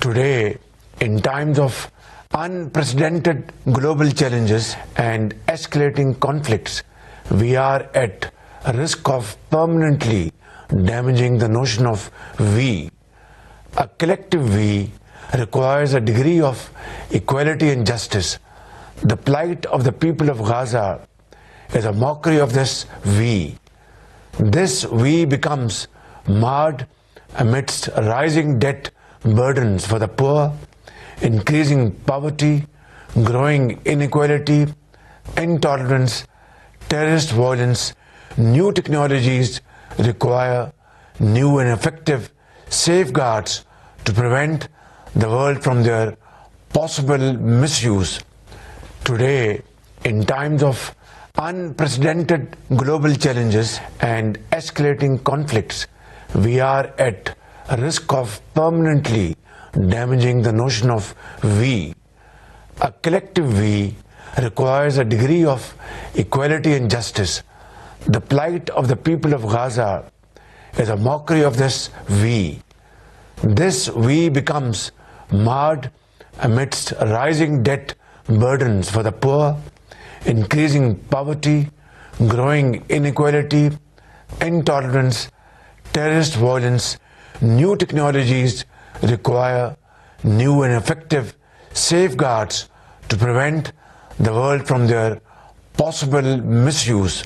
Today, in times of unprecedented global challenges and escalating conflicts, we are at risk of permanently damaging the notion of we. A collective we requires a degree of equality and justice. The plight of the people of Gaza is a mockery of this we. This we becomes marred amidst rising debt burdens for the poor, increasing poverty, growing inequality, intolerance, terrorist violence. New technologies require new and effective safeguards to prevent the world from their possible misuse. Today, in times of unprecedented global challenges and escalating conflicts, we are at a risk of permanently damaging the notion of we. A collective we requires a degree of equality and justice. The plight of the people of Gaza is a mockery of this we. This we becomes marred amidst rising debt burdens for the poor, increasing poverty, growing inequality, intolerance, terrorist violence. New technologies require new and effective safeguards to prevent the world from their possible misuse.